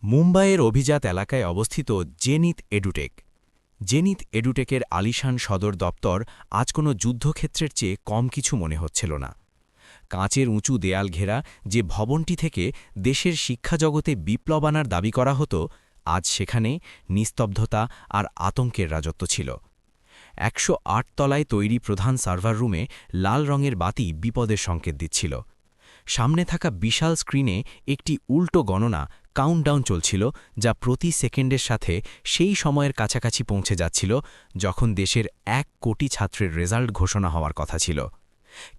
মুম্বাইয়ের অভিজাত এলাকায় অবস্থিত জেনিথ এডুটেক। জেনিথ এডুটেকের আলিশান সদর দপ্তর আজ কোনো যুদ্ধক্ষেত্রের চেয়ে কম কিছু মনে হচ্ছিল না। কাঁচের উঁচু দেয়াল ঘেরা যে ভবনটি থেকে দেশের শিক্ষাজগতে বিপ্লব আনার দাবি করা হতো, আজ সেখানে নিস্তব্ধতা আর আতঙ্কের রাজত্ব ছিল। ১০৮ তলায় তৈরি প্রধান সার্ভার রুমে লাল রঙের বাতি বিপদের সংকেত দিচ্ছিল। সামনে থাকা বিশাল স্ক্রিনে একটি উল্টো গণনা কাউন্টডাউন চলছিল, যা প্রতি সেকেন্ডের সাথে সেই সময়ের কাছাকাছি পৌঁছে যাচ্ছিল যখন দেশের ১ কোটি ছাত্রের রেজাল্ট ঘোষণা হওয়ার কথা ছিল।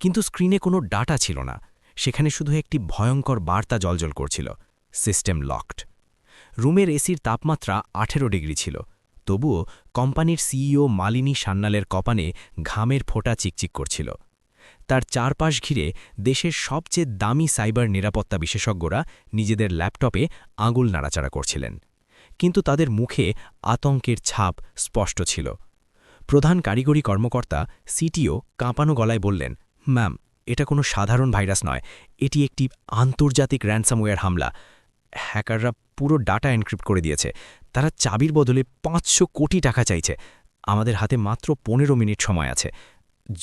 কিন্তু স্ক্রিনে কোনো ডাটা ছিল না, সেখানে শুধু একটি ভয়ঙ্কর বার্তা জ্বলজ্বল করছিল: সিস্টেম লকড। রুমের এসির তাপমাত্রা ১৮ ডিগ্রি ছিল, তবুও কোম্পানির সিইও মালিনী সান্যালের কপালে ঘামের ফোঁটা চিকচিক করছিল। তার চারপাশ ঘিরে দেশের সবচেয়ে দামি সাইবার নিরাপত্তা বিশেষজ্ঞরা নিজেদের ল্যাপটপে আঙুল নাড়াচাড়া করছিলেন, কিন্তু তাদের মুখে আতঙ্কের ছাপ স্পষ্ট ছিল। প্রধান কারিগরি কর্মকর্তা সিটিও কাঁপানো গলায় বললেন, ম্যাম, এটা কোনো সাধারণ ভাইরাস নয়, এটি একটি আন্তর্জাতিক র্যানসামওয়্যার হামলা। হ্যাকাররা পুরো ডাটা এনক্রিপ্ট করে দিয়েছে। তারা চাবির বদলে ৫০০ কোটি টাকা চাইছে। আমাদের হাতে মাত্র ১৫ মিনিট সময় আছে।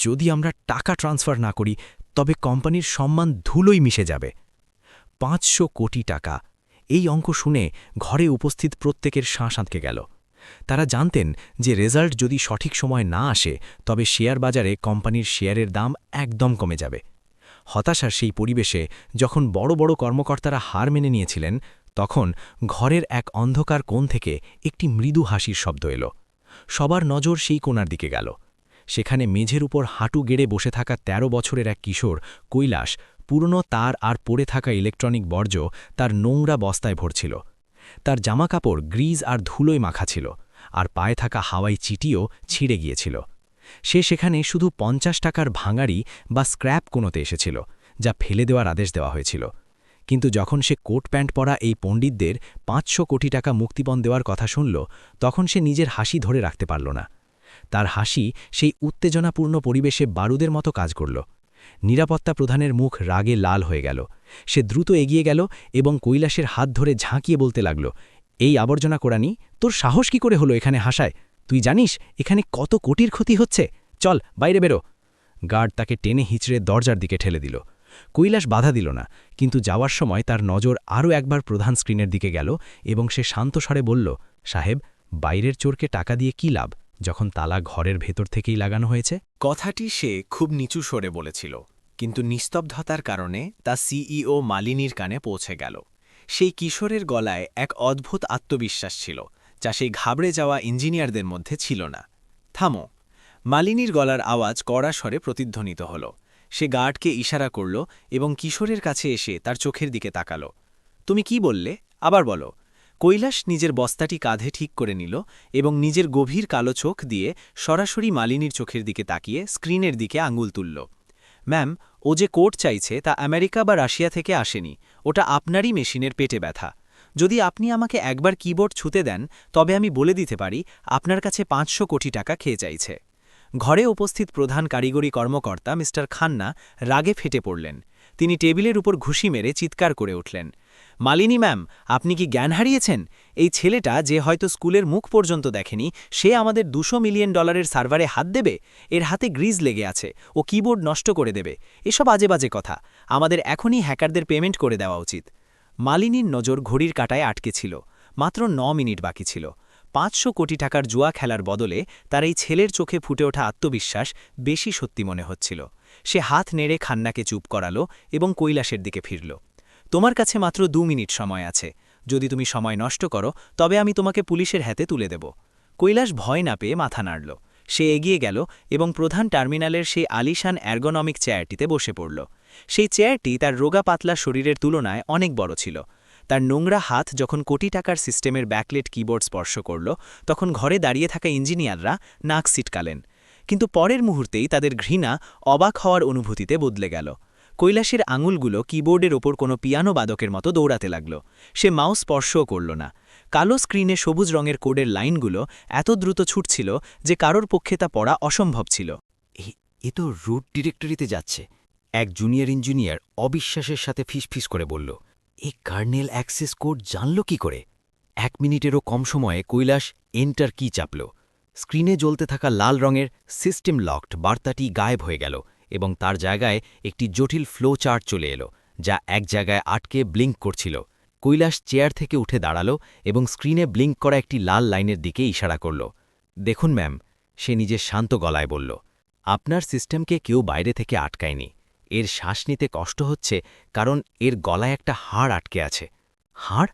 যদি আমরা টাকা ট্রান্সফার না করি, তবে কোম্পানির সম্মান ধুলোয় মিশে যাবে। ৫০০ কোটি টাকা! এই অঙ্ক শুনে ঘরে উপস্থিত প্রত্যেকের শাঁস আঁতকে গেল। তারা জানতেন যে রেজাল্ট যদি সঠিক সময় না আসে, তবে শেয়ার বাজারে কোম্পানির শেয়ারের দাম একদম কমে যাবে। হতাশার সেই পরিবেশে যখন বড় বড় কর্মকর্তারা হার মেনে নিয়েছিলেন, তখন ঘরের এক অন্ধকার কোণ থেকে একটি মৃদু হাসির শব্দ এলো। সবার নজর সেই কোণার দিকে গেল। সেখানে মেঝের উপর হাঁটু গেড়ে বসে থাকা ১৩ বছরের এক কিশোর কৈলাস পুরনো তার আর পড়ে থাকা ইলেকট্রনিক বর্জ্য তার নোংরা বস্তায় ভরছিল। তার জামাকাপড় গ্রিজ আর ধুলোয় মাখা ছিল, আর পায়ে থাকা হাওয়াই চিটিও ছিঁড়ে গিয়েছিল। সে সেখানে শুধু ৫০ টাকার ভাঙাড়ি বা স্ক্র্যাপ কোনোতে এসেছিল, যা ফেলে দেওয়ার আদেশ দেওয়া হয়েছিল। কিন্তু যখন সে কোট প্যান্ট পরা এই পণ্ডিতদের ৫০০ কোটি টাকা মুক্তিপণ দেওয়ার কথা শুনল, তখন সে নিজের হাসি ধরে রাখতে পারল না। তার হাসি সেই উত্তেজনাপূর্ণ পরিবেশে বারুদের মতো কাজ করল। নিরাপত্তা প্রধানের মুখ রাগে লাল হয়ে গেল। সে দ্রুত এগিয়ে গেল এবং কৈলাসের হাত ধরে ঝাঁকিয়ে বলতে লাগল, এই আবর্জনা কোড়ানি, তোর সাহস কি করে হলো এখানে হাসায়? তুই জানিস এখানে কত কোটির ক্ষতি হচ্ছে? চল, বাইরে বেরো। গার্ড তাকে টেনে হিঁচড়ে দরজার দিকে ঠেলে দিল। কৈলাস বাধা দিল না, কিন্তু যাওয়ার সময় তার নজর আরও একবার প্রধান স্ক্রিনের দিকে গেল এবং সে শান্ত স্বরে বলল, সাহেব, বাইরের চোরকে টাকা দিয়ে কী লাভ, যখন তালা ঘরের ভেতর থেকেই লাগানো হয়েছে? কথাটি সে খুব নিচু স্বরে বলেছিল, কিন্তু নিস্তব্ধতার কারণে তা সিইও মালিনীর কানে পৌঁছে গেল। সেই কিশোরের গলায় এক অদ্ভুত আত্মবিশ্বাস ছিল, যা সেই ঘাবড়ে যাওয়া ইঞ্জিনিয়ারদের মধ্যে ছিল না। থামো! মালিনীর গলার আওয়াজ কড়া স্বরে প্রতিধ্বনিত হল। সে গার্ডকে ইশারা করল এবং কিশোরের কাছে এসে তার চোখের দিকে তাকাল। তুমি কি বললে? আবার বলো। কৈলাস নিজের বস্তাটি কাঁধে ঠিক করে নিল এবং নিজের গভীর কালো চোখ দিয়ে সরাসরি মালিনীর চোখের দিকে তাকিয়ে স্ক্রিনের দিকে আঙুল তুলল। ম্যাম, ও যে কোট চাইছে তা আমেরিকা বা রাশিয়া থেকে আসেনি, ওটা আপনারই মেশিনের পেটে ব্যথা। যদি আপনি আমাকে একবার কিবোর্ড ছুঁতে দেন, তবে আমি বলে দিতে পারি আপনার কাছে ৫০০ কোটি টাকা খেয়ে চাইছে। ঘরে উপস্থিত প্রধান কারিগরি কর্মকর্তা মিস্টার খান্না রাগে ফেটে পড়লেন। তিনি টেবিলের উপর ঘুষি মেরে চিৎকার করে উঠলেন, মালিনী ম্যাম, আপনি কি জ্ঞান হারিয়েছেন? এই ছেলেটা, যে হয়তো স্কুলের মুখ পর্যন্ত দেখেনি, সে আমাদের $২০০ মিলিয়ন সার্ভারে হাত দেবে? এর হাতে গ্রিজ লেগে আছে, ও কিবোর্ড নষ্ট করে দেবে। এসব আজে বাজে কথা। আমাদের এখনই হ্যাকারদের পেমেন্ট করে দেওয়া উচিত। মালিনীর নজর ঘড়ির কাঁটায় আটকে ছিল। মাত্র ৯ মিনিট বাকি ছিল। ৫০০ কোটি টাকার জুয়া খেলার বদলে তার এই ছেলের চোখে ফুটে ওঠা আত্মবিশ্বাস বেশি সত্যি মনে হচ্ছিল। সে হাত নেড়ে খান্নাকে চুপ করালো এবং কৈলাসের দিকে ফিরল। তোমার কাছে মাত্র ২ মিনিট সময় আছে। যদি তুমি সময় নষ্ট করো, তবে আমি তোমাকে পুলিশের হাতে তুলে দেব। কৈলাস ভয় না পেয়ে মাথা নাড়ল। সে এগিয়ে গেল এবং প্রধান টার্মিনালের সেই আলিশান অ্যার্গোনমিক চেয়ারটিতে বসে পড়ল। সেই চেয়ারটি তার রোগা পাতলা শরীরের তুলনায় অনেক বড় ছিল। তার নোংরা হাত যখন কোটি টাকার সিস্টেমের ব্যাকলেট কিবোর্ড স্পর্শ করল, তখন ঘরে দাঁড়িয়ে থাকা ইঞ্জিনিয়াররা নাক সিটকালেন। কিন্তু পরের মুহূর্তেই তাদের ঘৃণা অবাক হওয়ার অনুভূতিতে বদলে গেল। কৈলাসের আঙুলগুলো কিবোর্ডের ওপর কোনো পিয়ানো বাদকের মতো দৌড়াতে লাগল। সে মাউস স্পর্শও করল না। কালো স্ক্রিনে সবুজ রঙের কোডের লাইনগুলো এত দ্রুত ছুটছিল যে কারোর পক্ষে তা পড়া অসম্ভব ছিল। এ তো রুট ডিরেক্টরিতে যাচ্ছে, এক জুনিয়র ইঞ্জিনিয়ার অবিশ্বাসের সাথে ফিসফিস করে বলল। এই কার্নেল অ্যাক্সেস কোড জানল কি করে? 1 মিনিটেরও কম সময়ে কৈলাস এন্টার কি চাপল। স্ক্রিনে জ্বলতে থাকা লাল রঙের সিস্টেম লকড বার্তাটি গায়েব হয়ে গেল এবং তার জায়গায় একটি জটিল ফ্লো চার্ট চলে এলো, যা এক জায়গায় আটকে ব্লিঙ্ক করছিল। কৈলাস চেয়ার থেকে উঠে দাঁড়াল এবং স্ক্রিনে ব্লিঙ্ক করা একটি লাল লাইনের দিকে ইশারা করল। দেখুন ম্যাম, সে নিজের শান্ত গলায় বলল, আপনার সিস্টেমকে কেউ বাইরে থেকে আটকায়নি। এর শ্বাস নিতে কষ্ট হচ্ছে কারণ এর গলায় একটা হাড় আটকে আছে। হাড়?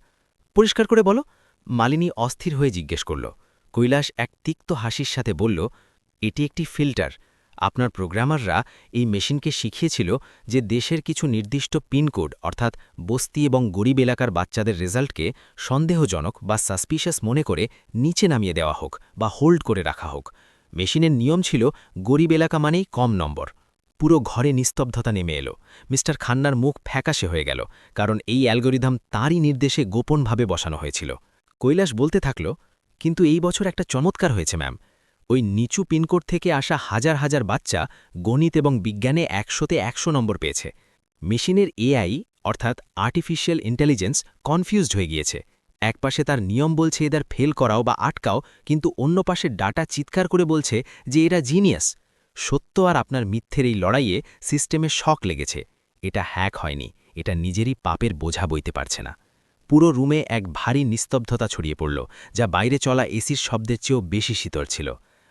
পরিষ্কার করে বলো। মালিনী অস্থির হয়ে জিজ্ঞেস করল। কৈলাস এক তিক্ত হাসির সাথে বলল, এটি একটি ফিল্টার। আপনার প্রোগ্রামাররা এই মেশিনকে শিখিয়েছিল যে দেশের কিছু নির্দিষ্ট পিনকোড অর্থাৎ বস্তি এবং গরিব এলাকার বাচ্চাদের রেজাল্টকে সন্দেহজনক বা সাসপিশাস মনে করে নিচে নামিয়ে দেওয়া হোক বা হোল্ড করে রাখা হোক। মেশিনের নিয়ম ছিল গরিব এলাকা মানেই কম নম্বর। পুরো ঘরে নিস্তব্ধতা নেমে এলো। মিস্টার খান্নার মুখ ফ্যাকাশে হয়ে গেল, কারণ এই অ্যালগোরিদম তাঁরই নির্দেশে গোপনভাবে বসানো হয়েছিল। কৈলাস বলতে থাকল, কিন্তু এই বছর একটা চমৎকার হয়েছে ম্যাম। ওই নিচু পিনকোড থেকে আসা হাজার হাজার বাচ্চা গণিত এবং বিজ্ঞানে 100তে 100 নম্বর পেয়েছে। মেশিনের এআই অর্থাৎ আর্টিফিশিয়াল ইন্টেলিজেন্স কনফিউজড হয়ে গিয়েছে। একপাশে তার নিয়ম বলছে এদের ফেল করাও বা আটকাও, কিন্তু অন্য পাশে ডাটা চিৎকার করে বলছে যে এরা জিনিয়াস। সত্য আর আপনার মিথ্যের এই লড়াইয়ে সিস্টেমে শক লেগেছে। এটা হ্যাক হয়নি, এটা নিজেরই পাপের বোঝা বইতে পারছে না। পুরো রুমে এক ভারী নিস্তব্ধতা ছড়িয়ে পড়ল, যা বাইরে চলা এসির শব্দের চেয়েও বেশি শীতল ছিল।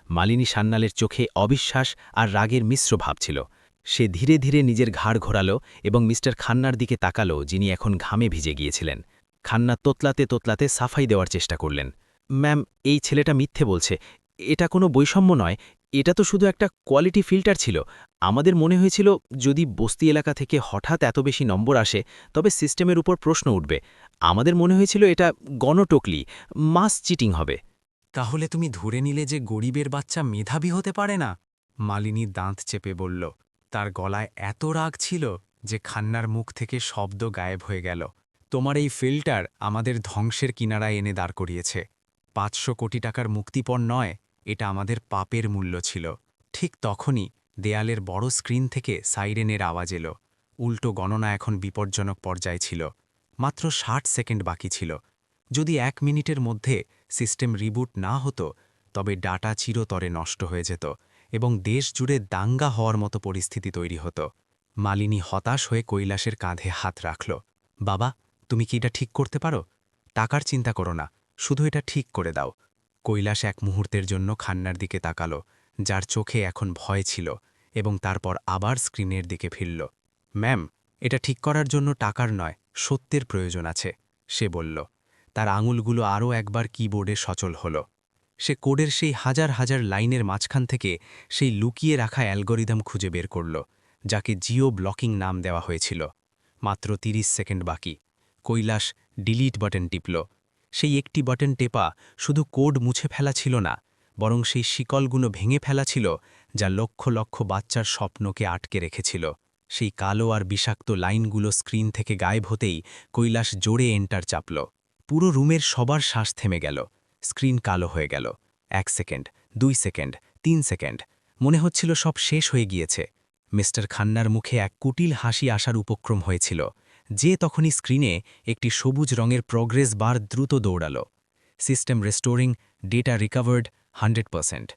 মালিনী সান্যালের চোখে অবিশ্বাস আর রাগের মিশ্র ভাব ছিল। সে ধীরে ধীরে নিজের ঘাড় ঘোরাল এবং মিস্টার খান্নার দিকে তাকাল, যিনি এখন ঘামে ভিজে গিয়েছিলেন। খান্না তোতলাতে তোতলাতে সাফাই দেওয়ার চেষ্টা করলেন। ম্যাম, এই ছেলেটা মিথ্যে বলছে। এটা কোনো বৈষম্য নয়, এটা তো শুধু একটা কোয়ালিটি ফিল্টার ছিল। আমাদের মনে হয়েছিল যদি বস্তি এলাকা থেকে হঠাৎ এত বেশি নম্বর আসে তবে সিস্টেমের উপর প্রশ্ন উঠবে। আমাদের মনে হয়েছিল এটা গণটকলি, মাস চিটিং হবে। তাহলে তুমি ধরে নিলে যে গরিবের বাচ্চা মেধাবী হতে পারে না? মালিনী দাঁত চেপে বলল। তার গলায় এত রাগ ছিল যে খান্নার মুখ থেকে শব্দ গায়েব হয়ে গেল। তোমার এই ফিল্টার আমাদের ধ্বংসের কিনারায় এনে দাঁড় করিয়েছে। 500 কোটি টাকার মুক্তিপণ নয়, এটা আমাদের পাপের মূল্য ছিল। ঠিক তখনই দেয়ালের বড় স্ক্রিন থেকে সাইরেনের আওয়াজ এলো। উল্টো গণনা এখন বিপজ্জনক পর্যায়ে ছিল। মাত্র 60 সেকেন্ড বাকি ছিল। যদি 1 মিনিটের মধ্যে সিস্টেম রিবুট না হতো তবে ডাটা চিরতরে নষ্ট হয়ে যেত এবং দেশ জুড়ে দাঙ্গা হওয়ার মতো পরিস্থিতি তৈরি হতো। মালিনী হতাশ হয়ে কৈলাসের কাঁধে হাত রাখল। বাবা, তুমি কি এটা ঠিক করতে পারো? টাকার চিন্তা করো না, শুধু এটা ঠিক করে দাও। কৈলাস এক মুহূর্তের জন্য খান্নার দিকে তাকালো, যার চোখে এখন ভয় ছিল, এবং তারপর আবার স্ক্রিনের দিকে ফিরল। ম্যাম, এটা ঠিক করার জন্য টাকার নয়, সত্যের প্রয়োজন আছে, সে বলল। তার আঙুলগুলো আরও একবার কিবোর্ডে সচল হল। সে কোডের সেই হাজার হাজার লাইনের মাঝখান থেকে সেই লুকিয়ে রাখা অ্যালগোরিদম খুঁজে বের করল, যাকে জিও ব্লকিং নাম দেওয়া হয়েছিল। মাত্র 30 সেকেন্ড বাকি। Kailash delete button টিপল। সেই একটি বাটন টেপা শুধু কোড মুছে ফেলা ছিল না, বরং সেই শিকলগুলো ভেঙে ফেলা ছিল যা লক্ষ লক্ষ বাচ্চার স্বপ্নকে আটকে রেখেছিল। সেই কালো আর বিষাক্ত লাইনগুলো স্ক্রিন থেকে গায়েব হতেই কৈলাস জোরে এন্টার চাপল। পুরো রুমের সবার শ্বাস থেমে গেল। স্ক্রিন কালো হয়ে গেল। 1 সেকেন্ড, 2 সেকেন্ড, 3 সেকেন্ড। মনে হচ্ছিল সব শেষ হয়ে গিয়েছে। মিস্টার খান্নার মুখে এক কুটিল হাসি আসার উপক্রম হয়েছিল, যে তখনই স্ক্রিনে একটি সবুজ রঙের প্রগ্রেস বার দ্রুত দৌড়াল। System restoring, data recovered 100%।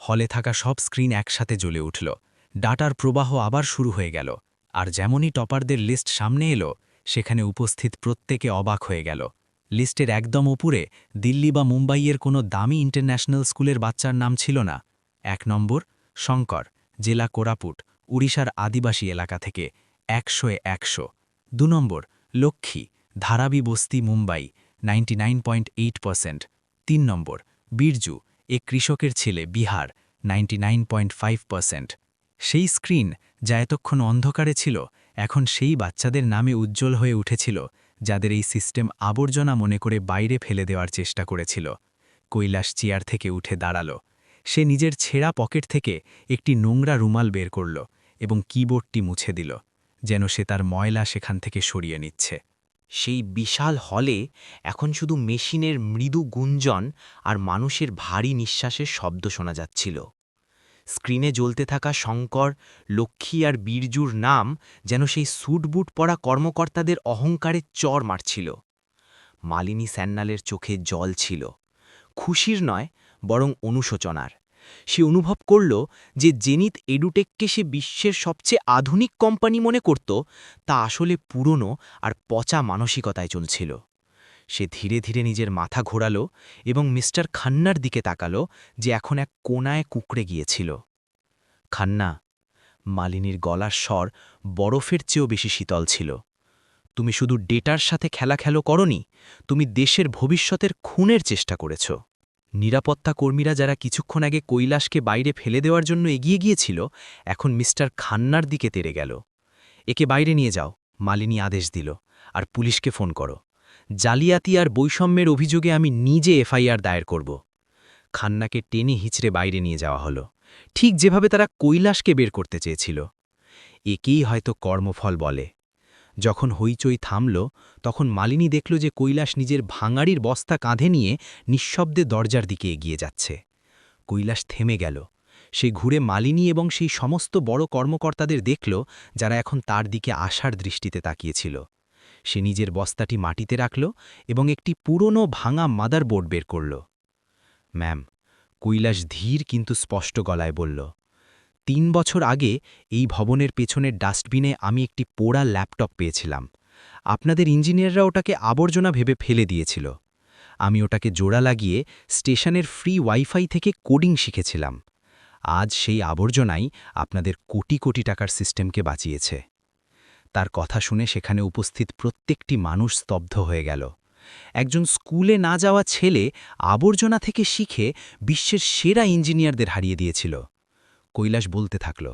হলে থাকা সব স্ক্রিন একসাথে জ্বলে উঠল। ডাটার প্রবাহ আবার শুরু হয়ে গেল। আর যেমনই টপারদের লিস্ট সামনে এলো, সেখানে উপস্থিত প্রত্যেকে অবাক হয়ে গেল। লিস্টের একদম উপরে দিল্লি বা মুম্বাইয়ের কোনো দামি ইন্টারন্যাশনাল স্কুলের বাচ্চার নাম ছিল না। 1 নম্বর শঙ্কর, জেলা কোরাপুট, উড়িষ্যার আদিবাসী এলাকা থেকে, 100-এ 100। 2 নম্বর লক্ষ্মী, ধারাবি বস্তি, মুম্বাই, 99.8%। 3 নম্বর বীরজু, এক কৃষকের ছেলে, বিহার, 99.5%। সেই স্ক্রিন যা এতক্ষণ অন্ধকারে ছিল, এখন সেই বাচ্চাদের নামে উজ্জ্বল হয়ে উঠেছিল, যাদের এই সিস্টেম আবর্জনা মনে করে বাইরে ফেলে দেওয়ার চেষ্টা করেছিল। কৈলাস চেয়ার থেকে উঠে দাঁড়াল। সে নিজের ছেঁড়া পকেট থেকে একটি নোংরা রুমাল বের করল এবং কিবোর্ডটি মুছে দিল, যেন সে তার ময়লা সেখান থেকে সরিয়ে নিচ্ছে। সেই বিশাল হলে এখন শুধু মেশিনের মৃদু গুঞ্জন আর মানুষের ভারী নিঃশ্বাসের শব্দ শোনা যাচ্ছিল। স্ক্রিনে জ্বলতে থাকা শঙ্কর, লক্ষ্মী আর বীরজুর নাম যেন সেই স্যুটবুট পরা কর্মকর্তাদের অহংকারে চর মারছিল। মালিনী স্যান্নালের চোখে জল ছিল, খুশির নয় বরং অনুশোচনার। সে অনুভব করল যে জেনিথ এডুটেককে সে বিশ্বের সবচেয়ে আধুনিক কোম্পানি মনে করত, তা আসলে পুরনো আর পচা মানসিকতায় চলছিল। সে ধীরে ধীরে নিজের মাথা ঘোরালো এবং মিস্টার খান্নার দিকে তাকালো, যে এখন এক কোণায় কুঁকড়ে গিয়েছিল। খান্না, মালিনীর গলার স্বর বরফের চেয়েও বেশি শীতল ছিল। তুমি শুধু ডেটার সাথে খেলো করনি, তুমি দেশের ভবিষ্যতের খুনের চেষ্টা করেছ। নিরাপত্তা কর্মীরা যারা কিছুক্ষণ আগে কৈলাসকে বাইরে ফেলে দেওয়ার জন্য এগিয়ে গিয়েছিল, এখন মিস্টার খান্নার দিকে তেড়ে গেল। একে বাইরে নিয়ে যাও, মালিনী আদেশ দিল, আর পুলিশকে ফোন করো। জালিয়াতি আর বৈষম্যের অভিযোগে আমি নিজে এফআইআর দায়ের করব। খান্নাকে টেনে হিচড়ে বাইরে নিয়ে যাওয়া হলো, ঠিক যেভাবে তারা কৈলাসকে বের করতে চেয়েছিল। একেই হয়তো কর্মফল বলে। যখন হইচই থামল, তখন মালিনী দেখল যে কৈলাস নিজের ভাঙাড়ির বস্তা কাঁধে নিয়ে নিঃশব্দে দরজার দিকে এগিয়ে যাচ্ছে। কৈলাস থেমে গেল। সে ঘুরে মালিনী এবং সেই সমস্ত বড় কর্মকর্তাদের দেখল, যারা এখন তার দিকে আশার দৃষ্টিতে তাকিয়েছিল। সে নিজের বস্তাটি মাটিতে রাখল এবং একটি পুরনো ভাঙা মাদারবোর্ড বের করল। ম্যাম, কৈলাস ধীর কিন্তু স্পষ্ট গলায় বলল, ৩ বছর আগে এই ভবনের পেছনের ডাস্টবিনে আমি একটি পোড়া ল্যাপটপ পেয়েছিলাম। আপনাদের ইঞ্জিনিয়াররা ওটাকে আবর্জনা ভেবে ফেলে দিয়েছিল। আমি ওটাকে জোড়া লাগিয়ে স্টেশনের ফ্রি ওয়াইফাই থেকে কোডিং শিখেছিলাম। আজ সেই আবর্জনাই আপনাদের কোটি কোটি টাকার সিস্টেমকে বাঁচিয়েছে। তার কথা শুনে সেখানে উপস্থিত প্রত্যেকটি মানুষ স্তব্ধ হয়ে গেল। একজন স্কুলে না যাওয়া ছেলে আবর্জনা থেকে শিখে বিশ্বের সেরা ইঞ্জিনিয়ারদের হারিয়ে দিয়েছিল। কৈলাস বলতে থাকল,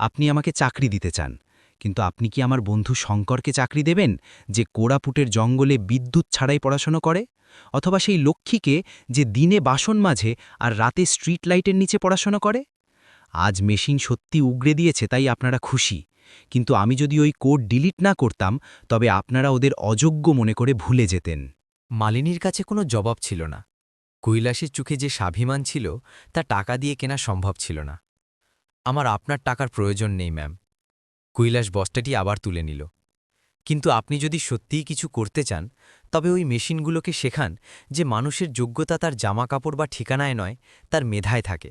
আপনি আমাকে চাকরি দিতে চান, কিন্তু আপনি কি আমার বন্ধু শঙ্করকে চাকরি দেবেন, যে কোরাপুটের জঙ্গলে বিদ্যুৎ ছাড়াই পড়াশোনা করে? অথবা সেই লক্ষ্মীকে, যে দিনে বাসন মাঝে আর রাতে স্ট্রিট লাইটের নিচে পড়াশোনা করে? আজ মেশিন সত্যি উগড়ে দিয়েছে তাই আপনারা খুশি, কিন্তু আমি যদি ওই কোড ডিলিট না করতাম, তবে আপনারা ওদের অযোগ্য মনে করে ভুলে যেতেন। মালিনীর কাছে কোনো জবাব ছিল না। কৈলাসের চোখে যে স্বাভিমান ছিল, তা টাকা দিয়ে কেনা সম্ভব ছিল না। আমার আপনার টাকার প্রয়োজন নেই ম্যাম। কৈলাস বস্তাটি আবার তুলে নিল। কিন্তু আপনি যদি সত্যিই কিছু করতে চান, তবে ওই মেশিনগুলোকে শেখান যে মানুষের যোগ্যতা তার জামাকাপড় বা ঠিকানায় নয়, তার মেধায় থাকে।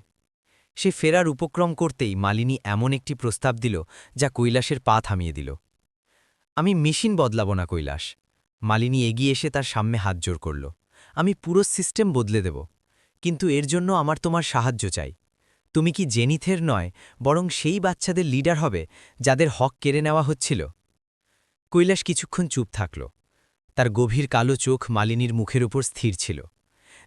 সে ফেরার উপক্রম করতেই মালিনী এমন একটি প্রস্তাব দিল, যা কৈলাসের পা থামিয়ে দিল। আমি মেশিন বদলাব না কৈলাস। মালিনী এগিয়ে এসে তার সামনে হাত জোড় করল। আমি পুরো সিস্টেম বদলে দেব, কিন্তু এর জন্য আমার তোমার সাহায্য চাই। তুমি কি জেনিথের নয়, বরং সেই বাচ্চাদের লিডার হবে যাদের হক কেড়ে নেওয়া হচ্ছিল? কৈলাস কিছুক্ষণ চুপ থাকল। তার গভীর কালো চোখ মালিনীর মুখের উপর স্থির ছিল,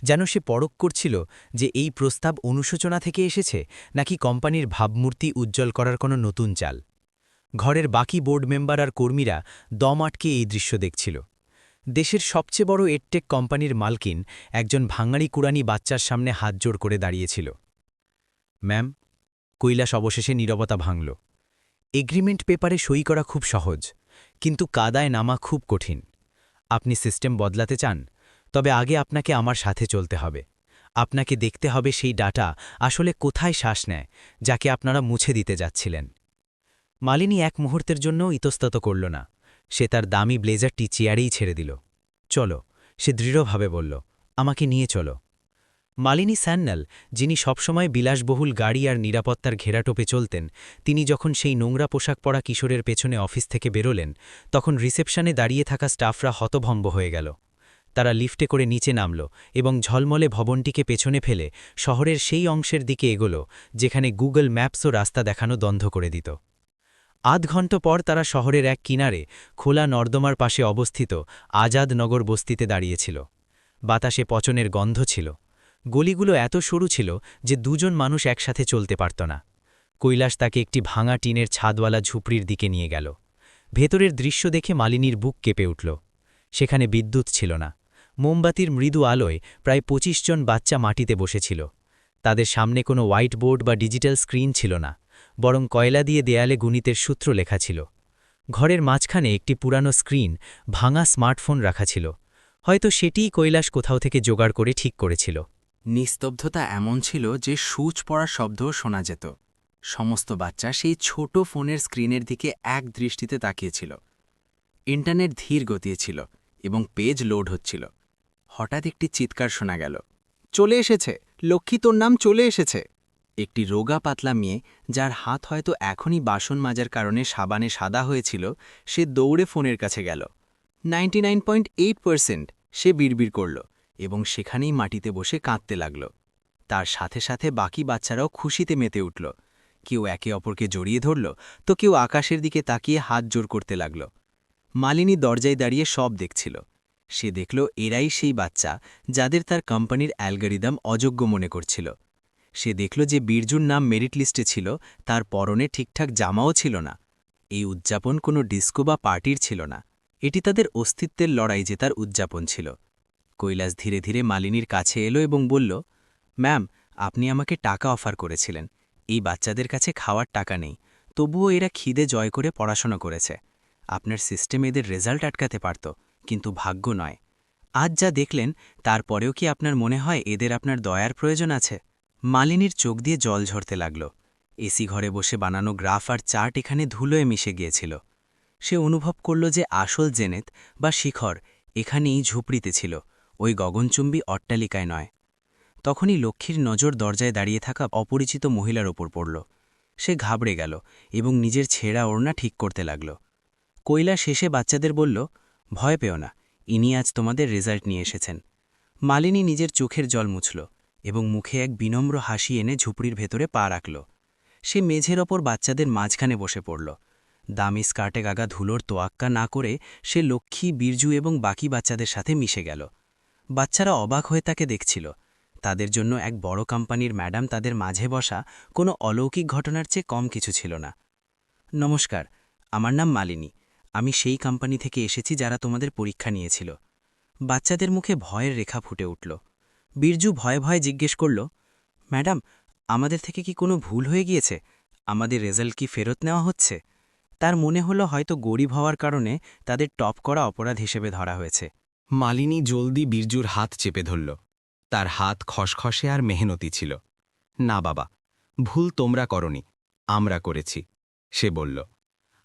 যেন সে পরখ করছিল যে এই প্রস্তাব অনুশোচনা থেকে এসেছে নাকি কোম্পানির ভাবমূর্তি উজ্জ্বল করার কোনো নতুন চাল। ঘরের বাকি বোর্ড মেম্বার আর কর্মীরা দম আটকে এই দৃশ্য দেখছিল। দেশের সবচেয়ে বড় এডটেক কোম্পানির মালকিন একজন ভাঙাড়ি কুড়ানি বাচ্চার সামনে হাত জোড় করে দাঁড়িয়েছিল। ম্যাম, কৈলাস অবশেষে নীরবতা ভাঙল। এগ্রিমেন্ট পেপারে সই করা খুব সহজ, কিন্তু কাদায় নামা খুব কঠিন। আপনি সিস্টেম বদলাতে চান, তবে আগে আপনাকে আমার সাথে চলতে হবে। আপনাকে দেখতে হবে সেই ডাটা আসলে কোথায় শ্বাস নেয়, যাকে আপনারা মুছে দিতে যাচ্ছিলেন। মালিনী এক মুহূর্তের জন্য ইতস্তত করল না। সে তার দামি ব্লেজারটি চেয়ারেই ছেড়ে দিল। চলো, সে দৃঢ়ভাবে বলল, আমাকে নিয়ে চলো। মালিনী স্যান্নাল, যিনি সবসময় বিলাসবহুল গাড়ি আর নিরাপত্তার ঘেরাটোপে চলতেন, তিনি যখন সেই নোংরা পোশাক পরা কিশোরের পেছনে অফিস থেকে বেরোলেন, তখন রিসেপশনে দাঁড়িয়ে থাকা স্টাফরা হতভম্ব হয়ে গেল। তারা লিফটে করে নিচে নামল এবং ঝলমলে ভবনটিকে পেছনে ফেলে শহরের সেই অংশের দিকে এগোল যেখানে গুগল ম্যাপসও রাস্তা দেখানো বন্ধ করে দিত। আধ ঘণ্টা পর তারা শহরের এক কিনারে খোলা নর্দমার পাশে অবস্থিত আজাদ নগর বস্তিতে দাঁড়িয়েছিল। বাতাসে পচনের গন্ধ ছিল। গলিগুলো এত সরু ছিল যে দুজন মানুষ একসাথে চলতে পারত না। কৈলাস তাকে একটি ভাঙা টিনের ছাদওয়ালা ঝুপড়ির দিকে নিয়ে গেল। ভেতরের দৃশ্য দেখে মালিনীর বুক কেঁপে উঠল। সেখানে বিদ্যুৎ ছিল না। মোমবাতির মৃদু আলোয় প্রায় ২৫ জন বাচ্চা মাটিতে বসেছিল। তাদের সামনে কোনো হোয়াইট বোর্ড বা ডিজিটাল স্ক্রিন ছিল না, বরং কয়লা দিয়ে দেয়ালে গণিতের সূত্র লেখা ছিল। ঘরের মাঝখানে একটি পুরানো স্ক্রিন, ভাঙা স্মার্টফোন রাখা ছিল। হয়তো সেটিই কৈলাস কোথাও থেকে জোগাড় করে ঠিক করেছিল। নিস্তব্ধতা এমন ছিল যে সূচ পড়ার শব্দও শোনা যেত। সমস্ত বাচ্চা সেই ছোট ফোনের স্ক্রিনের দিকে এক দৃষ্টিতে তাকিয়েছিল। ইন্টারনেট ধীর গতিতে ছিল এবং পেজ লোড হচ্ছিল। হঠাৎ একটি চিৎকার শোনা গেল, চলে এসেছে, লক্ষ্মী তোর নাম চলে এসেছে। একটি রোগা পাতলা মেয়ে, যার হাত হয়তো এখনই বাসন মাজার কারণে সাবানে সাদা হয়েছিল, সে দৌড়ে ফোনের কাছে গেল। 99.8% সে বিড়বিড় করল এবং সেখানেই মাটিতে বসে কাঁদতে লাগল। তার সাথে সাথে বাকি বাচ্চারাও খুশিতে মেতে উঠল। কেউ একে অপরকে জড়িয়ে ধরল, তো কেউ আকাশের দিকে তাকিয়ে হাত জোর করতে লাগল। মালিনী দরজায় দাঁড়িয়ে সব দেখছিল। সে দেখল এরাই সেই বাচ্চা যাদের তার কোম্পানির অ্যালগরিদম অযোগ্য মনে করছিল। সে দেখল যে বীরজুর নাম মেরিট লিস্টে ছিল, তার পরনে ঠিকঠাক জামাও ছিল না। এই উদযাপন কোনো ডিস্কো বা পার্টির ছিল না, এটি তাদের অস্তিত্বের লড়াই জেতার উদযাপন ছিল। কৈলাস ধীরে ধীরে মালিনীর কাছে এলো এবং বলল, ম্যাম, আপনি আমাকে টাকা অফার করেছিলেন। এই বাচ্চাদের কাছে খাওয়ার টাকা নেই, তবুও এরা খিদে জয় করে পড়াশোনা করেছে। আপনার সিস্টেম এদের রেজাল্ট আটকাতে পারত, কিন্তু ভাগ্য নয়। আজ যা দেখলেন, তারপরেও কি আপনার মনে হয় এদের আপনার দয়ার প্রয়োজন আছে? মালিনীর চোখ দিয়ে জল ঝরতে লাগল। এসি ঘরে বসে বানানো গ্রাফ আর চার্ট এখানে ধুলোয় মিশে গিয়েছিল। সে অনুভব করল যে আসল জেনেত বা শিখর এখানেই ঝুপড়িতে ছিল, ওই গগনচুম্বী অট্টালিকায় নয়। তখনই লক্ষ্মীর নজর দরজায় দাঁড়িয়ে থাকা অপরিচিত মহিলার ওপর পড়ল। সে ঘাবড়ে গেল এবং নিজের ছেঁড়া ওড়না ঠিক করতে লাগল। কৈলাস শেষে বাচ্চাদের বলল, ভয় পেও না, ইনি আজ তোমাদের রেজাল্ট নিয়ে এসেছেন। মালিনী নিজের চোখের জল মুছল এবং মুখে এক বিনম্র হাসি এনে ঝুপড়ির ভেতরে পা রাখল। সে মেঝের ওপর বাচ্চাদের মাঝখানে বসে পড়ল। দামি স্কার্টে গাগা ধুলোর তোয়াক্কা না করে সে লক্ষ্মী, বীরজু এবং বাকি বাচ্চাদের সাথে মিশে গেল। বাচ্চারা অবাক হয়ে তাকে দেখছিল। তাদের জন্য এক বড় কোম্পানির ম্যাডাম তাদের মাঝে বসা কোনো অলৌকিক ঘটনার চেয়ে কম কিছু ছিল না। নমস্কার, আমার নাম মালিনী। আমি সেই কোম্পানি থেকে এসেছি যারা তোমাদের পরীক্ষা নিয়েছিল। বাচ্চাদের মুখে ভয়ের রেখা ফুটে উঠল। বীরজু ভয়ে ভয়ে জিজ্ঞেস করল, ম্যাডাম, আমাদের থেকে কি কোনো ভুল হয়ে গিয়েছে? আমাদের রেজাল্ট কি ফেরত নেওয়া হচ্ছে? তার মনে হলো হয়তো গরিব হওয়ার কারণে তাদের টপ করা অপরাধ হিসেবে ধরা হয়েছে। মালিনী জলদি বীরজুর হাত চেপে ধরল। তার হাত খসখসে আর মেহনতি ছিল। না বাবা, ভুল তোমরা করনি, আমরা করেছি, সে বলল।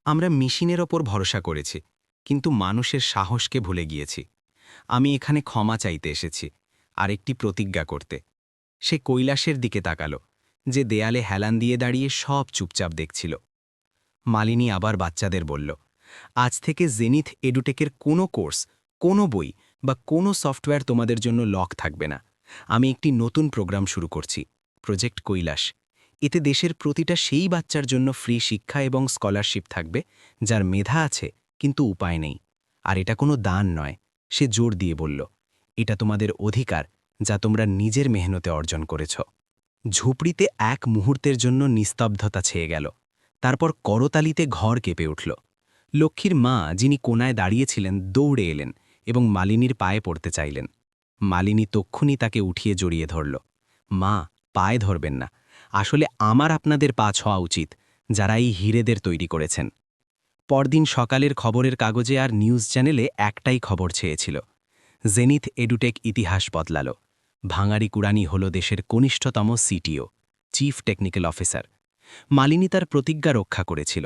আমরা মেশিনের ওপর ভরসা করেছি, কিন্তু মানুষের সাহসকে ভুলে গিয়েছি। আমি এখানে ক্ষমা চাইতে এসেছি, আর একটি প্রতিজ্ঞা করতে। সে কৈলাসের দিকে তাকালো, যে দেয়ালে হেলান দিয়ে দাঁড়িয়ে সব চুপচাপ দেখছিল। মালিনী আবার বাচ্চাদের বলল, আজ থেকে জেনিথ এডুটেকের কোনো কোর্স, কোনো বই বা কোনো সফটওয়্যার তোমাদের জন্য লক থাকবে না। আমি একটি নতুন প্রোগ্রাম শুরু করছি, প্রজেক্ট কৈলাস। এতে দেশের প্রতিটা সেই বাচ্চার জন্য ফ্রি শিক্ষা এবং স্কলারশিপ থাকবে যার মেধা আছে কিন্তু উপায় নেই। আর এটা কোনো দান নয়, সে জোর দিয়ে বলল, এটা তোমাদের অধিকার যা তোমরা নিজের মেহনতে অর্জন করেছ। ঝুপড়িতে এক মুহূর্তের জন্য নিস্তব্ধতা ছেয়ে গেল। তারপর করতালিতে ঘর কেঁপে উঠল। লক্ষ্মীর মা, যিনি কোনায় দাঁড়িয়েছিলেন, দৌড়ে এলেন এবং মালিনীর পায়ে পড়তে চাইলেন। মালিনী তক্ষুনি তাকে উঠিয়ে জড়িয়ে ধরল। মা, পায়ে ধরবেন না, আসলে আমার আপনাদের পা ছোঁয়া উচিত, যারা এই হীরেদের তৈরি করেছেন। পরদিন সকালের খবরের কাগজে আর নিউজ চ্যানেলে একটাই খবর ছেয়েছিল, জেনিথ এডুটেক ইতিহাস বদলাল। ভাঙাড়ি কুড়ানি হল দেশের কনিষ্ঠতম CTO, chief technical officer. Malini তার প্রতিজ্ঞা রক্ষা করেছিল।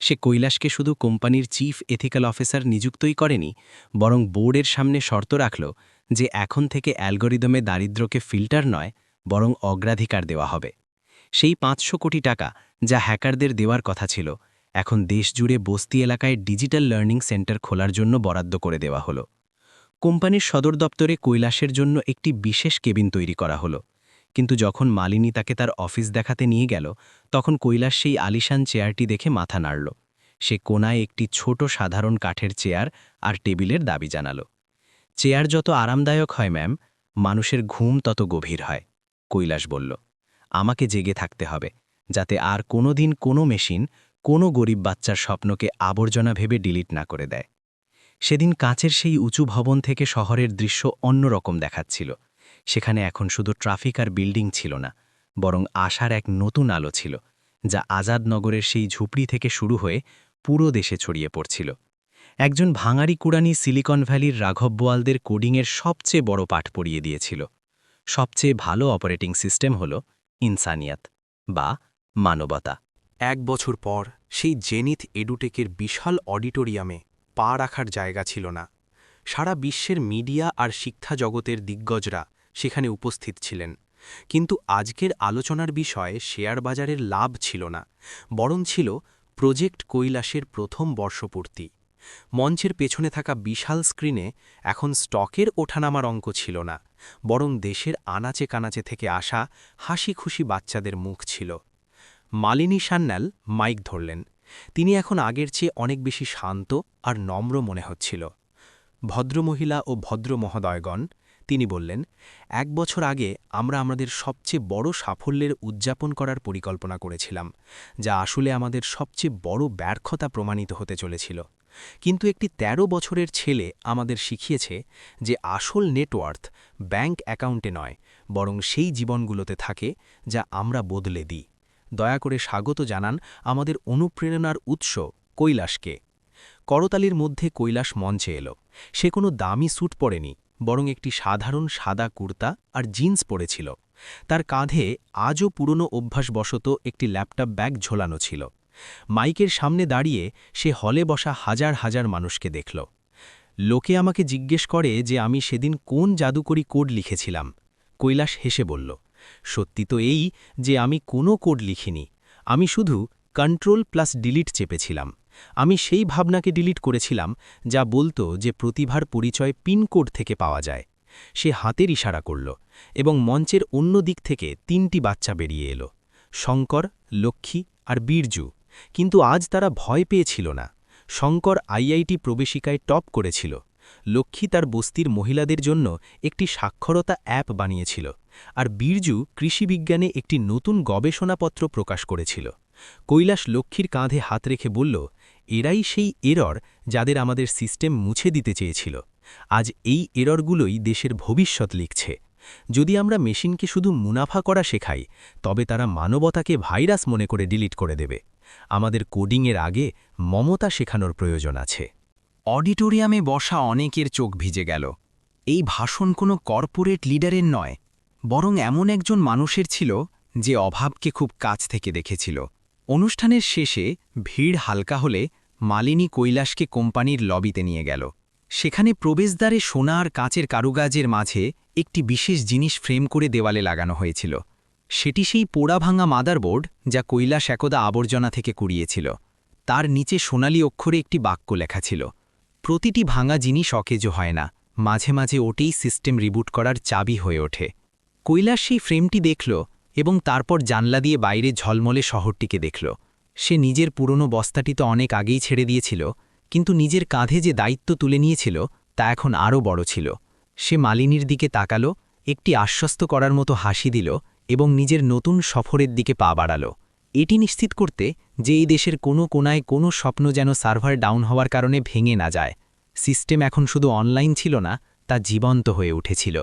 সে কৈলাসকে শুধু কোম্পানির চিফ এথিক্যাল অফিসার নিযুক্তই করেনি, বরং বোর্ডের সামনে শর্ত রাখল যে এখন থেকে অ্যালগরিদমে দারিদ্র্যকে ফিল্টার নয়, বরং অগ্রাধিকার দেওয়া হবে। সেই 500 কোটি টাকা, যা হ্যাকারদের দেওয়ার কথা ছিল, এখন দেশজুড়ে বস্তি এলাকায় ডিজিটাল লার্নিং সেন্টার খোলার জন্য বরাদ্দ করে দেওয়া হলো। কোম্পানির সদর দপ্তরে কৈলাসের জন্য একটি বিশেষ কেবিন তৈরি করা হলো। কিন্তু যখন মালিনী তাকে তার অফিস দেখাতে নিয়ে গেল, তখন কৈলাস সেই আলিশান চেয়ারটি দেখে মাথা নাড়ল। সে কোনায় একটি ছোট সাধারণ কাঠের চেয়ার আর টেবিলের দাবি জানাল। চেয়ার যত আরামদায়ক হয় ম্যাম, মানুষের ঘুম তত গভীর হয়, কৈলাস বলল। আমাকে জেগে থাকতে হবে, যাতে আর কোনোদিন কোনো মেশিন কোনো গরিব বাচ্চার স্বপ্নকে আবর্জনা ভেবে ডিলিট না করে দেয়। সেদিন কাঁচের সেই উঁচু ভবন থেকে শহরের দৃশ্য অন্যরকম দেখাচ্ছিল। সেখানে এখন শুধু ট্রাফিক আর বিল্ডিং ছিল না, বরং আশার এক নতুন আলো ছিল, যা আজাদনগরের সেই ঝুপড়ি থেকে শুরু হয়ে পুরো দেশে ছড়িয়ে পড়ছিল। একজন ভাঙাড়ি কুড়ানি সিলিকন ভ্যালির রাঘব বোয়ালদের কোডিংয়ের সবচেয়ে বড় পাঠ পড়িয়ে দিয়েছিল। সবচেয়ে ভালো অপারেটিং সিস্টেম হল ইনসানিয়াত বা মানবতা। 1 বছর পর সেই জেনিথ এডুটেকের বিশাল অডিটোরিয়ামে পা রাখার জায়গা ছিল না। সারা বিশ্বের মিডিয়া আর শিক্ষা জগতের দিগ্গজরা সেখানে উপস্থিত ছিলেন। কিন্তু আজকের আলোচনার বিষয় শেয়ার বাজারের লাভ ছিল না, বরং ছিল প্রজেক্ট কৈলাসের প্রথম বর্ষপূর্তি। মঞ্চের পেছনে থাকা বিশাল স্ক্রিনে এখন স্টকের ওঠানামার অঙ্ক ছিল না, বরং দেশের আনাচে কানাচে থেকে আসা হাসি খুশি বাচ্চাদের মুখ ছিল। মালিনী সান্যাল মাইক ধরলেন। তিনি এখন আগের চেয়ে অনেক বেশি শান্ত আর নম্র মনে হচ্ছিল। ভদ্রমহিলা ও ভদ্র মহোদয়গণ, তিনি বললেন, 1 বছর আগে আমরা আমাদের সবচেয়ে বড় সাফল্যের উদযাপন করার পরিকল্পনা করেছিলাম, যা আসলে আমাদের সবচেয়ে বড় ব্যর্থতা প্রমাণিত হতে চলেছিল। কিন্তু একটি 13 বছরের ছেলে আমাদের শিখিয়েছে যে আসল নেটওয়ার্থ ব্যাংক অ্যাকাউন্টে নয়, বরং সেই জীবনগুলোতে থাকে যা আমরা বদলে দিই। দয়া করে স্বাগত জানান আমাদের অনুপ্রেরণার উৎস কৈলাসকে। করতালির মধ্যে কৈলাস মঞ্চে এলো। সে কোনো দামি স্যুট পরেনি, বরং একটি সাধারণ সাদা কুর্তা আর জিন্স পরেছিল। তার কাঁধে আজও পুরনো অভ্যাসবশত একটি ল্যাপটপ ব্যাগ ঝোলানো ছিল। মাইকের সামনে দাঁড়িয়ে সে হলে বসা হাজার হাজার মানুষকে দেখল। লোকে আমাকে জিজ্ঞেস করে যে আমি সেদিন কোন জাদুকরী কোড লিখেছিলাম। কৈলাস হেসে বলল, সত্যি তো এই যে আমি কোনো কোড লিখিনি, আমি শুধু কন্ট্রোল+ডিলিট চেপেছিলাম। আমি সেই ভাবনাকে ডিলিট করেছিলাম যা বলতো যে প্রতিভার পরিচয় পিনকোড থেকে পাওয়া যায়। সে হাতের ইশারা করল এবং মঞ্চের অন্য দিক থেকে 3টি বাচ্চা বেরিয়ে এলো, শঙ্কর, লক্ষ্মী আর বীরজু। কিন্তু আজ তারা ভয় পেয়েছিল না। শঙ্কর আইআইটি প্রবেশিকায় টপ করেছিল। লক্ষ্মী তার বস্তির মহিলাদের জন্য একটি সাক্ষরতা অ্যাপ বানিয়েছিল, আর বীরজু কৃষিবিজ্ঞানে একটি নতুন গবেষণাপত্র প্রকাশ করেছিল। কৈলাস লক্ষ্মীর কাঁধে হাত রেখে বলল, এরাই সেই এরর যাদের আমাদের সিস্টেম মুছে দিতে চেয়েছিল। আজ এই এররগুলোই দেশের ভবিষ্যৎ লিখছে। যদি আমরা মেশিনকে শুধু মুনাফা করা শেখাই, তবে তারা মানবতাকে ভাইরাস মনে করে ডিলিট করে দেবে। আমাদের কোডিংয়ের আগে মমতা শেখানোর প্রয়োজন আছে। অডিটোরিয়ামে বসা অনেকের চোখ ভিজে গেল। এই ভাষণ কোনো কর্পোরেট লিডারের নয়, বরং এমন একজন মানুষের ছিল যে অভাবকে খুব কাছ থেকে দেখেছিল। অনুষ্ঠানের শেষে ভিড় হালকা হলে মালিনী কৈলাসকে কোম্পানির লবিতে নিয়ে গেল। সেখানে প্রবেশদ্বারে সোনা আর কাঁচের কারুকাজের মাঝে একটি বিশেষ জিনিস ফ্রেম করে দেওয়ালে লাগানো হয়েছিল। সেটি সেই পোড়া ভাঙা মাদারবোর্ড যা কৈলাস একদা আবর্জনা থেকে কুড়িয়েছিল। তার নিচে সোনালি অক্ষরে একটি বাক্য লেখা ছিল, প্রতিটি ভাঙা জিনিস অকেজো হয় না, মাঝে মাঝে ওটেই সিস্টেম রিবুট করার চাবি হয়ে ওঠে। কৈলাস সেই ফ্রেমটি দেখল এবং তারপর জানলা দিয়ে বাইরে ঝলমলে শহরটিকে দেখল। সে নিজের পুরনো বস্তাটি তো অনেক আগেই ছেড়ে দিয়েছিল, কিন্তু নিজের কাঁধে যে দায়িত্ব তুলে নিয়েছিল তা এখন আরও বড় ছিল। সে মালিনীর দিকে তাকালো, একটি আশ্বস্ত করার মতো হাসি দিল এবং নিজের নতুন সফরের দিকে পা বাড়াল, এটি নিশ্চিত করতে যে এই দেশের কোনো কোনায় কোনো স্বপ্ন যেন সার্ভার ডাউন হওয়ার কারণে ভেঙে না যায়। সিস্টেম এখন শুধু অনলাইন ছিল না, তা জীবন্ত হয়ে উঠেছিল।